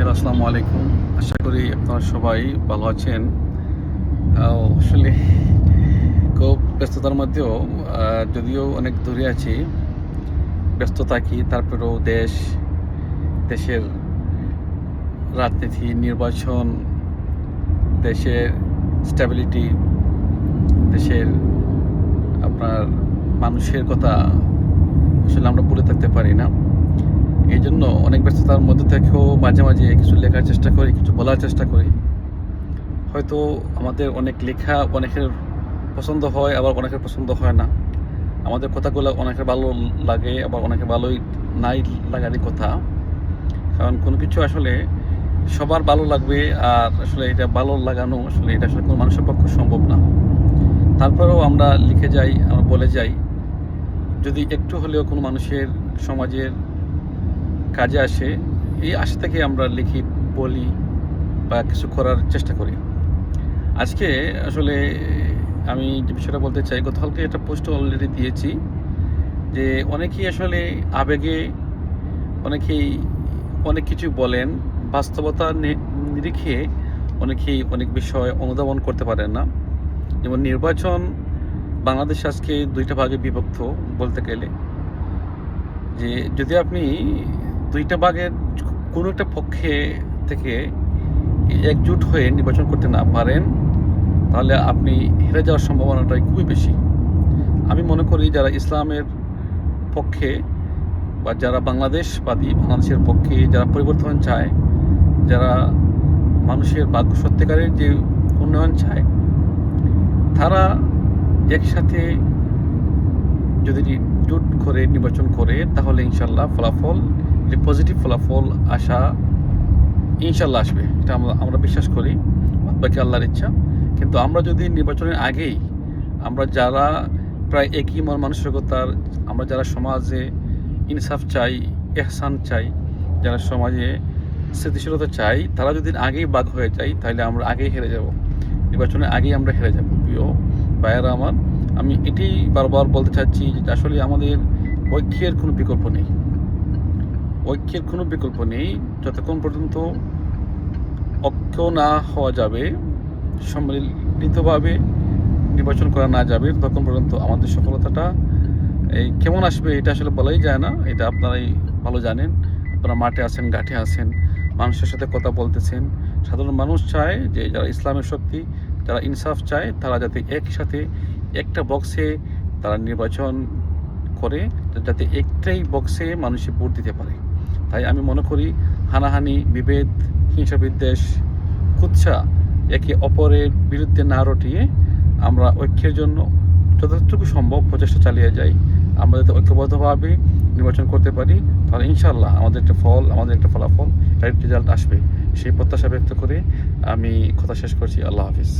Hello, আসসালামু আলাইকুম। আশা করি আপনারা সবাই ভালো আছেন। আসলে খুব ব্যস্ততার মধ্যেও যদিও অনেক দূরে আছি, ব্যস্ত থাকি তারপরেও দেশের রাজনীতি, নির্বাচন, দেশের স্ট্যাবিলিটি, দেশের আপনার মানুষের কথা আসলে আমরা ভুলে থাকতে পারি না। এইজন্য অনেক ব্যস্ততার মধ্যে থেকেও মাঝে, মাঝে কিছু লেখার চেষ্টা করি, কিছু বলার চেষ্টা করি। হয়তো আমাদের অনেক লেখা অনেকের পছন্দ হয়, আবার অনেকের পছন্দ হয় না। আমাদের কথাগুলো অনেকের ভালো লাগে, আবার অনেকের ভালোই নাই লাগারই কথা। কারণ কোনো কিছু আসলে সবার ভালো লাগবে, আর আসলে এটা ভালো লাগানো আসলে এটা আসলে কোনো মানুষের পক্ষে সম্ভব না। তারপরেও আমরা লিখে যাই, আমরা বলে যাই, যদি একটু হলেও কোনো মানুষের সমাজের কাজে আসে, এই আশা থেকে আমরা লিখি, বলি বা কিছু করার চেষ্টা করি। আজকে আসলে আমি যে বিষয়টা বলতে চাই, গতকালকে একটা পোস্ট অলরেডি দিয়েছি যে অনেকেই আসলে আবেগে অনেকেই অনেক কিছু বলেন, বাস্তবতা নিরিখে অনেকেই অনেক বিষয় অনুধাবন করতে পারেন না। যেমন নির্বাচন, বাংলাদেশ আজকে ২টা ভাগে বিভক্ত বলতে গেলে। যে যদি আপনি ২টা ভাগের কোনো একটা পক্ষে থেকে একজোট হয়ে নির্বাচন করতে না পারেন, তাহলে আপনি হেরে যাওয়ার সম্ভাবনাটাই খুবই বেশি। আমি মনে করি যারা ইসলামের পক্ষে বা যারা বাংলাদেশবাদী, বাংলাদেশের পক্ষে যারা পরিবর্তন চায়, যারা মানুষের ভাগ্য সত্যিকারের যে উন্নয়ন চায়, তারা একসাথে যদি জোট করে নির্বাচন করে, তাহলে ইনশাল্লাহ ফলাফল, যে পজিটিভ ফলাফল আসা ইনশাল্লাহ আসবে। এটা আমরা বিশ্বাস করি, বাকি আল্লাহর ইচ্ছা। কিন্তু আমরা যদি নির্বাচনের আগেই আমরা যারা প্রায় একই মন মানসিকতার, আমরা যারা সমাজে ইনসাফ চাই, ইহসান চাই, যারা সমাজে স্থিতিশীলতা চাই, তারা যদি আগেই বাদ হয়ে যায়, তাহলে আমরা আগেই হেরে যাব। নির্বাচনের আগেই আমরা হেরে যাব। প্রিয় ভাইয়েরা আমার, আমি এটাই বারবার বলতে চাচ্ছি যে আসলে আমাদের ঐক্যের কোনো বিকল্প নেই। ঐক্যের কোনো বিকল্প নেই। যতক্ষণ পর্যন্ত ঐক্য না হওয়া যাবে, সম্মিলিতভাবে নির্বাচন করা না যাবে, ততক্ষণ পর্যন্ত আমাদের সফলতাটা কেমন আসবে এটা আসলে বলাই যায় না। এটা আপনারাই ভালো জানেন। আপনারা মাঠে আছেন, ঘাটে আছেন, মানুষের সাথে কথা বলতেছেন। সাধারণ মানুষ চায় যে যারা ইসলামের শক্তি, যারা ইনসাফ চায়, তারা যাতে একসাথে একটা বক্সে তারা নির্বাচন করে, যাতে একটাই বক্সে মানুষে ভোট দিতে পারে। তাই আমি মনে করি হানাহানি, বিভেদ, হিংসা বিদ্বেষ, কুৎসা একে অপরের বিরুদ্ধে না রটিয়ে আমরা ঐক্যের জন্য যতটুকু সম্ভব প্রচেষ্টা চালিয়ে যাই। আমরা যাতে ঐক্যবদ্ধভাবে নির্বাচন করতে পারি, তাহলে ইনশাআল্লাহ আমাদের একটা ফলাফল, রেজাল্ট আসবে। সেই প্রত্যাশা ব্যক্ত করে আমি কথা শেষ করছি। আল্লাহ হাফিজ।